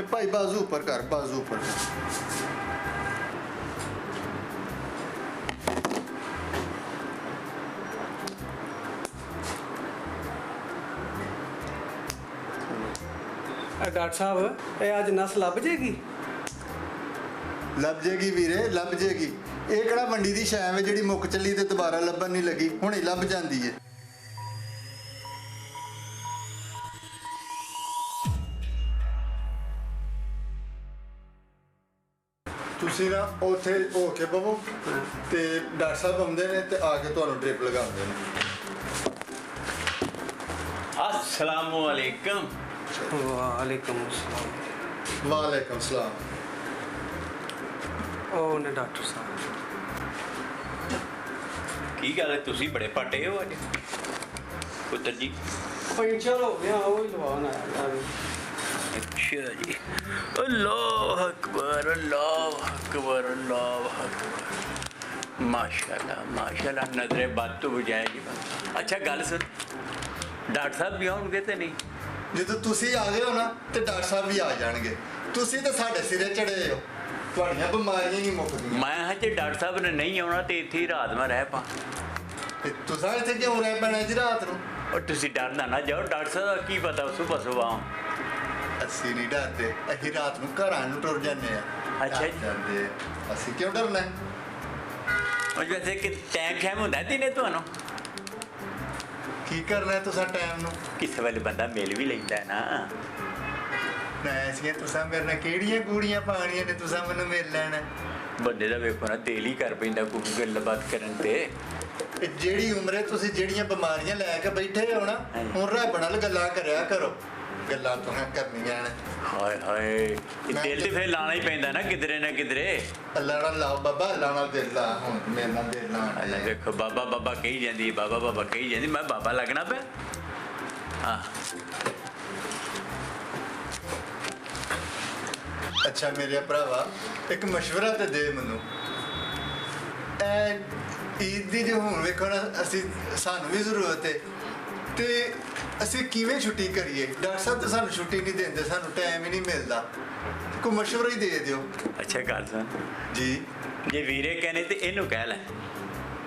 भाई बाजू ऊपर कर, बाजू ऊपर कर। डॉक्टर साहब ये अज नस लभ जाएगी? लभ जाएगी वीरे, लभ जाएगी। ਇਹ ਕਿਹੜਾ ਮੰਡੀ ਦੀ ਸ਼ੈ ਵੇ ਜਿਹੜੀ ਮੁੱਕ ਚੱਲੀ ਤੇ ਦੁਬਾਰਾ ਲੱਭਣ ਨਹੀਂ ਲੱਗੀ, ਹੁਣੇ ਲੱਭ ਜਾਂਦੀ ਏ। ਤੁਸੀਂ ਨਾ ਉੱਥੇ ਹੋ ਕੇ ਬਵੋ ਤੇ ਡਾਕਟਰ ਸਾਹਿਬ ਆਉਂਦੇ ਨੇ ਤੇ ਆ ਕੇ ਤੁਹਾਨੂੰ ਡ੍ਰਿਪ ਲਗਾਉਂਦੇ ਨੇ। अस्सलामु अलैकुम। वालेकुम अस्सलाम। ਵਾਲੇਕੁਮ ਸਲਾਮ। ਉਹ ਨੇ ਡਾਕਟਰ ਸਾਹਿਬ की गल है तुसी बड़े पटे हो अज पुत्र जी? पंचर हो गया, वो ही लवाना है। अच्छा जी, अल्लाह अकबर अल्लाह अकबर अल्लाह अकबर। माशाल्लाह माशाल्लाह, नजरे बात तो बुझाएगी। अच्छा गल सुन, डॉक्टर साहब भी आउणगे ते नहीं? ਜਦੋਂ ਤੁਸੀਂ ਆ ਗਏ ਹੋ ਨਾ ਤੇ ਡਾਕਟਰ ਸਾਹਿਬ ਵੀ ਆ ਜਾਣਗੇ। ਤੁਸੀਂ ਤਾਂ ਸਾਡੇ ਸਿਰੇ ਚੜੇ ਹੋ, ਤੁਹਾਡੀਆਂ ਬਿਮਾਰੀਆਂ ਨਹੀਂ ਮੁੱਕਦੀਆਂ। मैं जे डॉक्टर साहब ने नहीं आना तो इत्थे ही रात में रह पा। ਤੇ ਤੁਸੀਂ ਇੱਥੇ ਕਿਉਂ ਰਹਿ ਪੈਣਾ ਜੀ ਰਾਤ ਨੂੰ? और तुसी डरना ना जाओ, डॉक्टर साहब का की पता सुबह सुबह आऊं। ਅਸੀਂ ਨਹੀਂ ਡਰਦੇ, ਅਸੀਂ ਰਾਤ ਨੂੰ ਘਰਾਂ ਨੂੰ ਟੁਰ ਜਾਂਦੇ ਆ। ਅੱਛਾ ਜੀ। ਜਾਂਦੇ ਅਸੀਂ ਕਿਉਂ ਡਰਨਾ? और वैसे कि टाइम शाइम होंदा दिने तुहानू? ਕੀ ਕਰਨਾ ਤੁਸੀਂ ਟਾਈਮ ਨੂੰ? किसे वेले बंदा मिल भी लैंदा है ना। ਨਾ ਐਸੀਆਂ ਤੁਸੀਂ ਮੇਰੇ ਨਾਲ ਕਿਹੜੀਆਂ ਗੂੜੀਆਂ ਪਾਣੀਆਂ ਨੇ ਤੁਸੀਂ ਮੈਨੂੰ ਮਿਲ ਲੈਣਾ? बंदे दा वेखो ना दिल ही कर पैंदा कोई गल्लबात करन ते। ਇਹ ਜਿਹੜੀ ਉਮਰੇ ਤੁਸੀਂ ਜਿਹੜੀਆਂ ਬਿਮਾਰੀਆਂ ਲੈ ਕੇ ਬੈਠੇ ਹੋ ਨਾ, ਹੁਣ ਰੱਬ ਨਾਲ ਗੱਲਾਂ ਕਰਿਆ ਕਰੋ। ਗੱਲਾਂ ਤੁਸੀਂ ਕਰਨੀਆਂ ਨੇ। हाय हाय, दिल ते फिर लाना ही पैंदा ना किधरे ना किधरे। ਅੱਲਾ ਨਾਲ ਲਾਓ ਬਾਬਾ, ਅੱਲਾ ਨਾਲ ਦਿਲ ਲਾ। ਹੁਣ ਮੇਰੇ ਨਾਲ ਦਿਲ ਲਾਉਣਾ अल्लाह ਹੈ। देखो बाबा बाबा कही जाती, बाबा बाबा कही जाती, मैं बाबा लगना पे। हाँ ਅੱਛਾ ਮੇਰੇ ਭਰਾਵਾ, ਇੱਕ ਮਸ਼ਵਰਾ ਤੇ ਦੇ ਮੈਨੂੰ। ਈਦ ਦੀ ਜੋ ਹੁਣ ਵੇਖੋ ਨਾ, ਅਸੀਂ ਸਾਨੂੰ ਵੀ ਜ਼ਰੂਰਤ ਹੈ ਤੇ ਅਸੀਂ ਕਿਵੇਂ ਛੁੱਟੀ ਕਰੀਏ? ਡਾਕਟਰ ਸਾਹਿਬ ਤਾਂ ਸਾਨੂੰ ਛੁੱਟੀ ਨਹੀਂ ਦਿੰਦੇ, ਸਾਨੂੰ ਟਾਈਮ ਹੀ ਨਹੀਂ ਮਿਲਦਾ। ਕੋਈ ਮਸ਼ਵਰਾ ਹੀ ਦੇ ਦਿਓ अच्छा गल सुन ਜੀ। जे वीरे कहने तो इनू कह लै,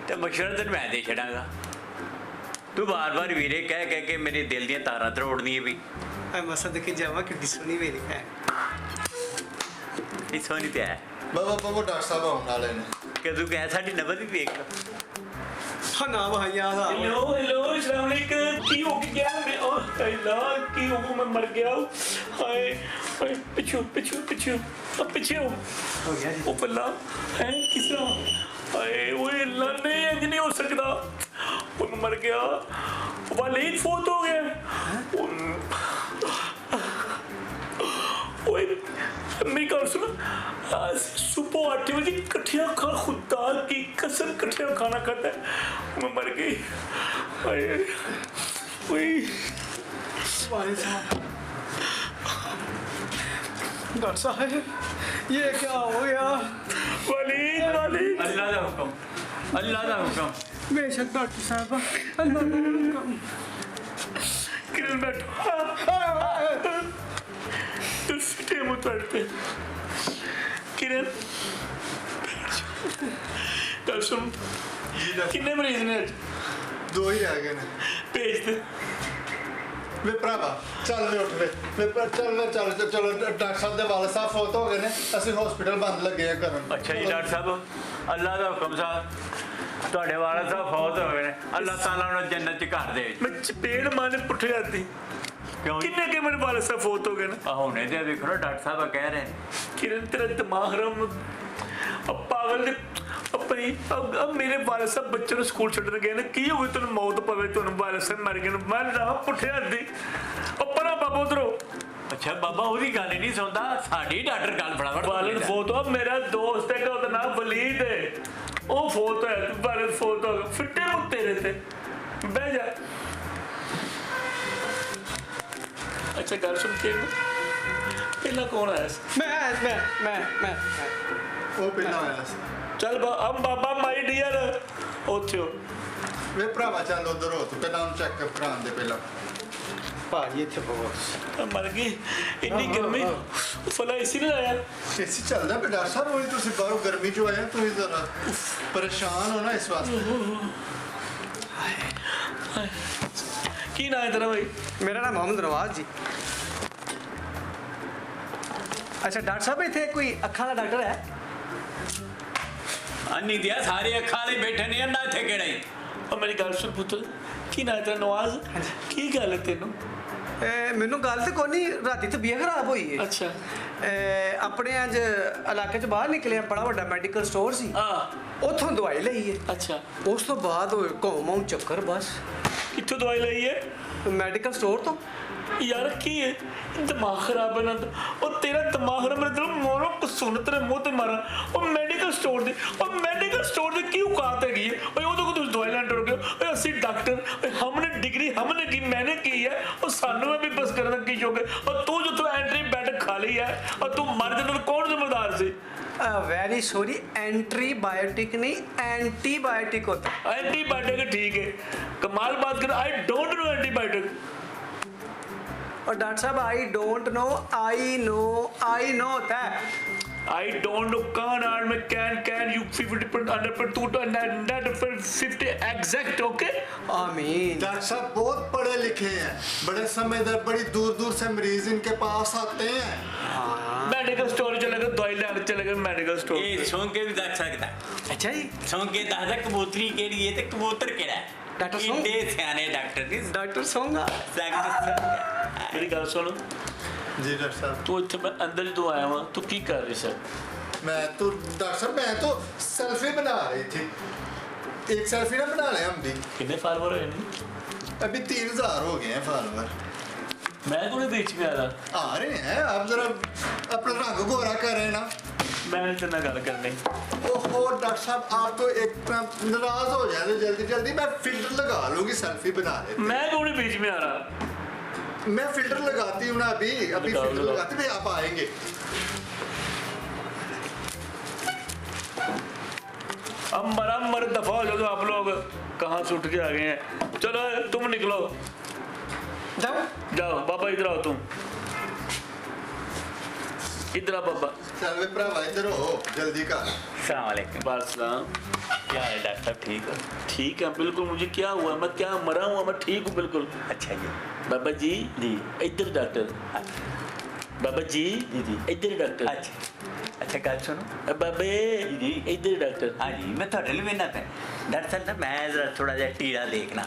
तो मशवरा तेन मैं दे छड़ांगा। तू बार बार वीरे कह कह के मेरे दिल दियां तारां तरोड़नी है भी। मसा देखी जावा कि सोनी मेरी है। ये सोनी तो है ਬਾਬਾ ਬਾਬਾ ਡਾਕਟਰ ਸਾਹਿਬ ਆਉਣ ਵਾਲੇ ਨੇ। कि तू कह साड़ी नबद भी देख लो। हाँ ना भाई यार हेलो हेलो अस्सलाम वालेकुम। की हो गया मैं? ओह अल्लाह, की हो गया? मैं मर गया। हाय हाय, पिछू पिछू पिछू अब पीछे हो गया जी। ओ बल्ला है किस तरह? हाय ओए अल्लाह, नहीं इंज नहीं हो सकता। वो मैं मर गया, वालीद फोत हो गया। ओए मेरी गल सुन, सुबह 8 बजे कट्ठिया खा, खुदा की कसम कट्ठिया खाना खाता है। मैं मर गई। हाय ओए वाले साहब, डॉक्टर साहब ये क्या हो गया? वालीद वालीद अल्लाह का हुक्म, अल्लाह का हुक्म। बेशक डॉक्टर साहब, अल्लाह का हुक्म। किरण बैठो, तू सीटे मुतर पे। किरण गल सुन, कितने मरीज ने अज? ਦੋ ਹੀ ਰਹਿ ਗਏ ਨੇ। भेज दे। ਵੇ ਭਰਾਵਾ ਚੱਲ ਵੇ ਉੱਠ ਵੇ ਚੱਲ ਚਲੋ ਡਾਕਟਰ ਸਾਹਿਬ ਦੇ ਵਾਲਦ ਸਾਹਿਬ ਫੌਤ ਹੋ ਗਏ ਨੇ, ਅਸੀਂ ਹਸਪੀਟਲ ਬੰਦ ਲੱਗੇ ਆ ਕਰਨ। अच्छा जी डॉक्टर साहब, अल्लाह का हुक्म साहब, ਤੁਹਾਡੇ ਵਾਲਾ ਸਾਹਿਬ ਫੌਤ ਹੋ ਗਏ ਨੇ। ਅੱਲਾਹ ਤਾਲਾ ਉਹਨਾਂ ਨੂੰ ਜੰਨਤ ਚ ਘਰ ਦੇ। मैं चपेड़ मारने पुठ जाती। क्यों? किन्ने के मेरे वाले साहब फोत हो गए ना। ਆ ਹੁਣੇ ਤੇ ਵੇਖੋ ਨਾ ਡਾਕਟਰ ਸਾਹਿਬ ਕਹਿ ਰਹੇ ਨੇ। किरण तेरा दिमाग हराम, अब पागल ने अपनी अब मेरे वाले साहब बच्चे ने स्कूल छड्डन गए ने, की हो गई तेन मौत पवे, तेन वाले साहब मर गए। मैं रहा पुठे हद्दी परा बाबा उधरो। अच्छा बाबा ਉਹਦੀ ਗੱਲ ਨਹੀਂ ਸੁਣਦਾ, ਸਾਡੀ ਡਾਕਟਰ ਗੱਲ ਫਟਾਫਟ। वालिद फोत हो, मेरा दोस्त है ਉਹਦਾ ਨਾਮ वलीद है, वो फोत है, वालिद फोत हो गया। फिट्टे मुँह तेरे थे, बह जा। अच्छा गल सुन के पहला कौन आया सी? मैं ਉਹ ਪਹਿਲਾਂ ਆਇਆ ਸੀ। चल हम बाबा माई डियर उत्थे हो। ਵੇ ਭਰਾਵਾ ਚੱਲ ਉਧਰ ਹੋ, ਤੂੰ ਪਹਿਲਾਂ ਉਹਨੂੰ ਚੈੱਕ ਕਰਾਉਣ ਦੇ ਪਹਿਲਾਂ। ਭਾਜੀ ਇੱਥੇ ਬਹੁਤ मर गई इन्नी गर्मी फला इसी नहीं लाया ਏਸੀ ਚੱਲਦਾ ਪਰ ਡਾਕਟਰ ਸਾਹਿਬ ਉਹ ਤੁਸੀਂ ਬਾਹਰੋਂ ਗਰਮੀ ਚੋਂ ਆਏ ਹੋ, ਤੁਸੀਂ ਜ਼ਰਾ ਪਰੇਸ਼ਾਨ ਹੋ ਨਾ ਇਸ ਵਾਸਤੇ। की ना है तेरा भाई ਮੇਰਾ ਨਾਮ ਮੁਹੰਮਦ ਨਵਾਜ਼ ਜੀ। ਅੱਛਾ ਡਾਕਟਰ ਸਾਹਿਬ ਇੱਥੇ ਕੋਈ ਅੱਖਾਂ ਦਾ ਡਾਕਟਰ ਹੈ? अन्नी दिया सारे अखा वाले बैठे नहीं अन्ना थे केड़ा ही और मेरी गल सुन पुत्र की ना है तेरा नवाज की गल है तेनू ਮੈਨੂੰ ਗੱਲ ਤੇ ਕੋਈ ਨਹੀਂ, ਰਾਤੀ ਤਬੀਅਤ ਖਰਾਬ ਹੋਈ ਹੈ। अच्छा ਆਪਣੇ ਅੱਜ ਇਲਾਕੇ 'ਚ ਬਾਹਰ ਨਿਕਲਿਆ, ਬੜਾ ਵੱਡਾ ਮੈਡੀਕਲ ਸਟੋਰ ਸੀ, हाँ ਉੱਥੋਂ ਦਵਾਈ ਲਈ ਹੈ। अच्छा ਉਸ ਤੋਂ ਬਾਅਦ ਹੋਏ ਘੁੰਮ ਚੱਕਰ ਬਸ कितों दवाई लाई है ਮੈਡੀਕਲ ਸਟੋਰ ਤੋਂ। यार की है दिमाग खराब है ना और तेरा दिमाग खराब मेरे दिल मोरो सुन तेरे मुंह ते मारा और मेडिकल स्टोर दे की औकात हैगी है ओए ओदे को तुम दवाई लैन टुर गए ओए असि डॉक्टर ओए हमने डिग्री हमने की मैंने की है और सानू भी बस करने की जोगे और तू जो तू एंट्री बैठ खा ली है और तू मर जाने तो कौन जिम्मेदार सी वेरी सॉरी, एंटीबायोटिक नहीं एंटीबायोटिक होता है। एंटीबायोटिक ठीक है कमाल बात कर आई डोंट नो एंटीबायोटिक और डॉक्टर साहब I don't know I know होता है। I don't know can or मैं can you 50% under per 2 to that for 50 exact okay आमीन। डॉक्टर साहब बहुत पढ़े लिखे हैं, बड़े समझदार, बड़ी दूर दूर से मरीज इनके पास आते हैं। मेडिकल स्टोर चले गए दवाई लेने चले गए मेडिकल स्टोर ये सौं के भी दस सकता अच्छा जी सौं के दस कबूतरी केड़ी है ते कबूतर केड़ा है डॉक्टर सौं? इन्ने सियाने डॉक्टर नहीं डॉक्टर सोंगा। मेरी गल सुन जी डॉक्टर साहब, तू इत्थे मैं अंदर ही तो आया हुआ तू की कर रही सर मैं तो डॉक्टर साहब मैं तो सेल्फी बना रही थी, एक सेल्फी ना बना लें हम भी। कितने फॉलोवर है नहीं अभी 3000 हो गए हैं फॉलोवर। मैं तो नहीं बीच में आ रहा आ रहे हैं, आप जरा अपना रंग गोरा करें ना। मैं तेरे नाल गल करनी ओहो डॉक्टर साहब आप तो एक नाराज हो जाते जल्दी जल्दी, मैं फिल्टर लगा लूंगी, सेल्फी बना लेते। मैं तो नहीं बीच में आ रहा मैं फिल्टर लगाती हूँ ना, अभी लगाओ, फिल्टर लगाओ। लगाती, फिर आप आएंगे। अब मर दफा हो जाओ आप लोग कहाँ से उठ के आ गए हैं चलो तुम निकलो जाओ जाओ बाबा इधर आओ तुम इधर आ बाबा चल वे भरावा इधर हो जल्दी कर। अस्सलाम वालेकुम बार सलाम क्या है डॉक्टर साहब ठीक हो ठीक है बिल्कुल मुझे क्या हुआ मैं क्या मरा हुआ मैं ठीक हूँ बिल्कुल अच्छा जी बाबा जी जी इधर डॉक्टर बाबा जी जी इधर डॉक्टर अच्छा अच्छा गल सुनो बाबे जी। इधर डॉक्टर हाँ जी मैं थोड़े लिए वेना पे डॉक्टर साहब मैं जरा थोड़ा जिहा टीड़ा देखना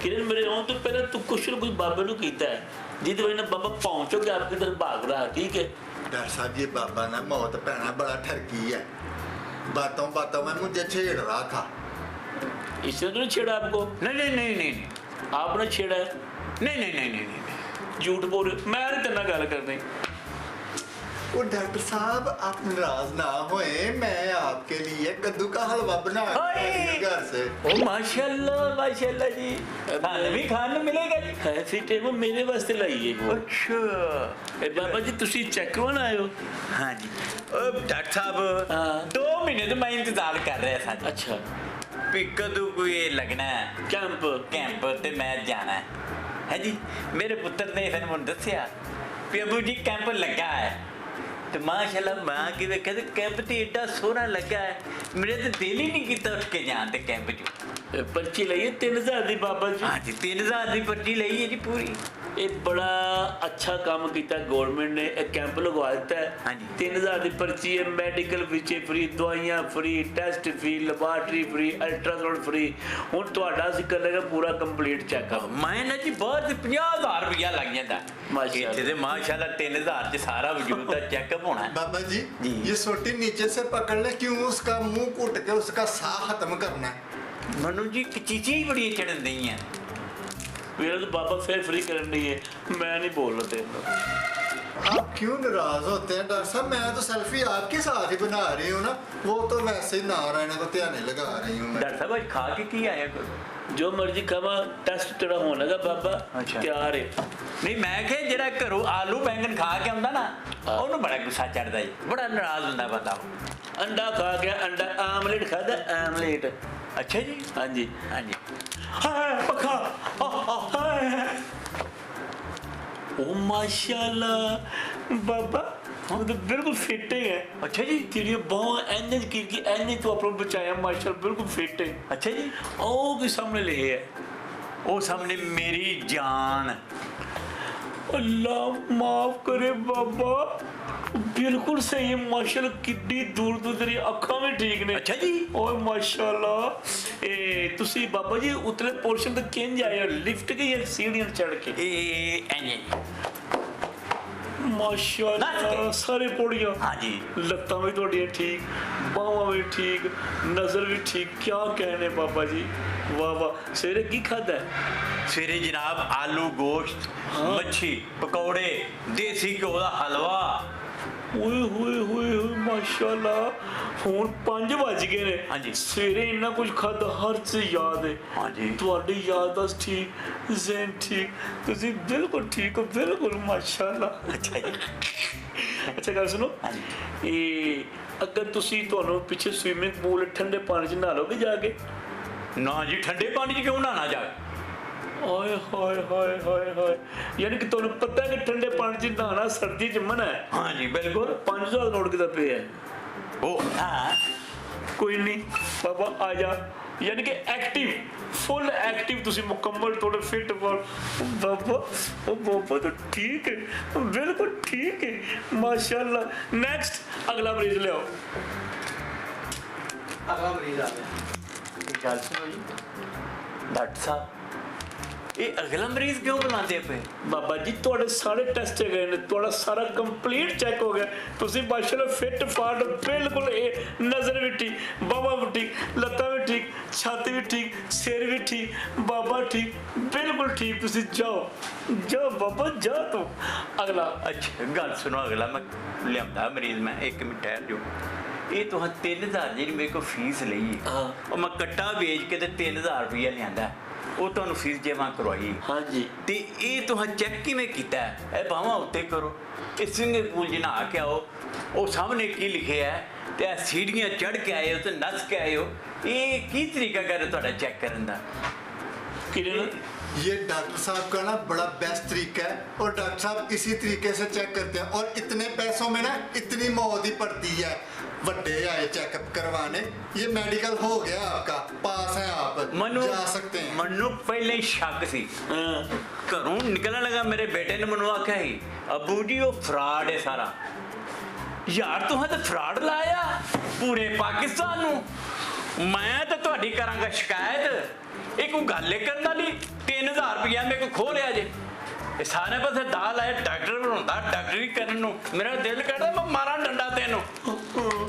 किरण मेरे आने तो पहले तू कुछ ना कुछ बाबे को कीता है जिस वजह से बाबा पहुंचो कि आपकी तरफ भाग रहा है ठीक है डॉक्टर साहब ये बाबा ना मौत पैना बड़ा ठरकी है, बातों बातों में मुझे छेड़ रहा था। इसने तो नहीं छेड़ा आपको नहीं नहीं नहीं नहीं नहीं आपने छेड़ा है नहीं नहीं नहीं नहीं नहीं झूठ बोल रहे हो। मैं नहीं तेरे नाल गल करनी वो डॉक्टर साहब आप नाराज ना होए, मैं आपके लिए कद्दू का हलवा बना के ओए! आई हूं घर से। ओ माशाल्लाह जी खाने भी खाने मिलेगा जी ऐसी टेबल मेरे वास्ते लाई है वो अच्छा ए बाबा जी तुसी चेक करवाना आए हो हाँ जी ओ डॉक्टर साहब हाँ। 2 महीने तो मैं इंतजार कर रहा था जी अच्छा भी कदों कोई लगना है कैंप कैंप ते मैं जाना है जी मेरे पुत्र ने फिर मुझे दसिया भी अबू जी कैंप लगा है तो माशाल्लाह मां की वे कहते कैंप तो एडा सोहना लगा है मेरे तो दिल ही नहीं किया उठ के जान ते कैंप चो पर्ची लाई है 3000 दी बाबा जी हाँ जी 3000 की पर्ची ली है जी पूरी ये बड़ा अच्छा काम किया गवर्नमेंट ने एक कैंप लगवा दिता है हाँ जी। 3000 की पर्ची है मेडिकल फीचे फ्री दवाइयां free test free laboratory free ultrasound free हुण तुहाडा असीं करेगा पूरा कंप्लीट चेकअप मैं ना जी बाहर से 50,000 रुपया लग जाता माशाल्लाह। इत्थे ते माशाल्लाह 3000 च सारा वजूद का चेकअप होना है बाबा जी, जी। ये सोटी नीचे से पकड़ ले, क्यों उसका मुंह कूट के उसका साह खत्म करना है। मनु जी चीची ही बड़ी चढ़न दी हैं मेरा तो बाबा फिर फ्री करन नहीं है मैं नहीं बोल रहा तेरे आप क्यों नाराज होते हैं डॉक्टर साहब, मैं तो सेल्फी आपके साथ ही बना रही हूँ ना, वो तो वैसे ही नारायण को ध्यान लगा रही हूँ मैं। डॉक्टर साहब आज खा के की आया कोई जो मर्जी खावा टेस्ट तेरा होने लगा बाबा अच्छा। तैयार है नहीं मैं कहे जरा घरों आलू बैंगन खा के आंदा ना ਉਹਨੂੰ बड़ा गुस्सा चढ़दा जी बड़ा नाराज ਹੁੰਦਾ ਬੰਦਾ अंडा खा गया अंडा आमलेट खादा आमलेट अच्छा जी हाँ जी हाँ जी हाय पखा हाय ओ माशाल्लाह बाबा हम तो बिल्कुल फिट है। अच्छा जी। तेरी बाह एने की एने तो अपना बचाया माशाल्लाह बिल्कुल फिट है। अच्छा जी। ओ के सामने ले है वो सामने मेरी जान। अल्लाह माफ करे बाबा बिल्कुल सही है माशाल्लाह कितनी दूर दूर तेरी अखा भी ठीक ने। अच्छा जी। ओए माशाल्लाह ए तुसी बाबा जी उतले पोर्शन तक किंज आए हो लिफ्ट के या सीढ़ियां चढ़ के? एने माशाल्लाह सारे पौड़ियां। हाँ जी। लत्तां भी थोड़ियां ठीक, बाਹਾਂ भी ठीक, नजर भी ठीक, क्या कहने बाबा जी वाह वाह। सवेरे की खादा है? सवेरे जनाब आलू गोश्त, मच्छी, पकौड़े, देसी घ्यो दा हलवा। ओए होए होए होए माशाल्लाह ਹੁਣ 5 ਵੱਜ ਗਏ ਨੇ। ਹਾਂਜੀ। ਸਵੇਰੇ ਇੰਨਾ ਕੁਝ ਖਾਦਾ ਹਰ ਚੀਜ਼ ਯਾਦ ਹੈ। ਹਾਂਜੀ। ਤੁਹਾਡੀ ਯਾਦਦਾਸ਼ਤ ਠੀਕ, ਜ਼ਹਿਨ ਠੀਕ, ਤੁਸੀਂ ਬਿਲਕੁਲ ਠੀਕ ਹੋ ਬਿਲਕੁਲ ਮਾਸ਼ਾਅੱਲਾ। अच्छा जी। ਅੱਛਾ ਗੱਲ ਸੁਣੋ ਹਾਂਜੀ। ਇਹ ਅਗਰ ਤੁਸੀਂ ਤੁਹਾਨੂੰ ਪਿੱਛੇ ਸਵਿਮਿੰਗ ਪੂਲ ਠੰਡੇ ਪਾਣੀ 'ਚ ਨਹਾ ਲੋਗੇ ਜਾ ਕੇ? ना जी ठंडे पानी च क्यों नहाना जाए? ਹਾਏ ਹਾਏ ਹਾਏ ਹਾਏ ਹਾਏ ਯਾਨੀ ਕਿ ਤੁਹਾਨੂੰ ਪਤਾ ਹੈ ਕਿ ਠੰਡੇ ਪਾਣੀ 'ਚ ਨਹਾਣਾ ਸਰਦੀ 'ਚ ਮਨਾ ਹੈ। हाँ जी बिल्कुल। 5000 ਨੋਟ ਕਿਦਾ ਪਿਆ ਹੈ। ओ हाँ। ਕੋਈ ਨਹੀਂ ਬਾਬਾ ਆ ਜਾ ਯਾਨੀ ਕਿ ਐਕਟਿਵ ਫੁੱਲ ਐਕਟਿਵ ਤੁਸੀਂ ਮੁਕੰਮਲ ਥੋੜੇ ਫਿਟ ਬਾਬਾ ਉਹ ਬਾਬਾ ਤਾਂ ਠੀਕ ਹੈ ਬਿਲਕੁਲ ਠੀਕ ਹੈ ਮਾਸ਼ਾਅੱਲਾ। ਨੈਕਸਟ ਅਗਲਾ ਮਰੀਜ਼ ਲਿਆਓ। ਅਗਲਾ ਮਰੀਜ਼ ਆ ਗਿਆ। गल सुनो जी डॉक्टर साहब ये अगला मरीज क्यों बुलाते पे? ਬਾਬਾ ਜੀ ਤੁਹਾਡੇ ਸਾਰੇ ਟੈਸਟ ਗਏ ਨੇ ਤੁਹਾਡਾ ਸਾਰਾ ਕੰਪਲੀਟ ਚੈੱਕ ਹੋ ਗਿਆ ਤੁਸੀਂ ਮਾਸ਼ਾਅੱਲਾ ਫਿਟ ਫਾਟ ਬਿਲਕੁਲ ਇਹ ਨਜ਼ਰ ਵੀ ਠੀਕ ਬਾਬਾ ਵੀ ਠੀਕ ਲੱਤਾਂ ਵੀ ਠੀਕ ਛਾਤੀ ਵੀ ਠੀਕ ਸਿਰ ਵੀ ਠੀਕ ਬਾਬਾ ਠੀਕ ਬਿਲਕੁਲ ਠੀਕ ਤੁਸੀਂ ਜਾਓ ਜਾਓ ਬਾਬਾ ਜਾ ਤੂੰ। ਅਗਲਾ अच्छा गल सुनो अगला मैं लिया मरीज मैं एक मिनट ठहर जो। ये तुहां 3000 जी मेरे को फीस लई हाँ। और मैं कट्टा बेच के ते 3000 रुपया लिया वो तुहानू फीस जमा करवाई। हाँ जी। ते ये तुहां चेक किवें कीता है? ए बावां उत्ते करो ये स्विमिंग पूल च नहा के आओ वो सामने की लिखे है ते सीढ़ियां चढ़ के आए हो ते नस के आए हो ये की तरीका कर तुहाडा चेक करन दा? किरण ये डॉक्टर साहब का ना बड़ा बेस्ट तरीका है और डॉक्टर साहब इसी तरीके से चेक करते हैं और इतने पैसों में ना इतनी मौत ही पड़ती है। वड्डे आए चेकअप करवाने ये मेडिकल हो गया आपका पास है आप जा सकते हैं। मनु पहले ही शक सी घरों निकलने लगा मेरे बेटे ने मनु आख्या ही अबू जी वो फ्रॉड है सारा। यार तुहां तो फ्रॉड लाया पूरे पाकिस्तान नू। मैं तो तुहाडी करांगा शिकायत ये कोई गल करन वाली 3000 रुपया मेरे को खो लिया जे ये सारे पासे दाल आए डॉक्टर बनाउंदा डॉक्टरी करन नू मेरा दिल करदा मैं मारा डंडा तेनू।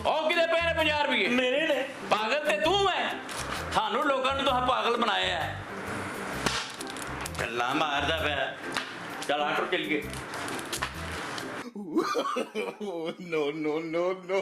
ओ किदे पे ने 50 रुपये मेरे ने पागल ते तू है थानू लोगों ने तो पागल बनाया है गल्ला मारदा पे। चल आटो चल गए। No, no, no, no.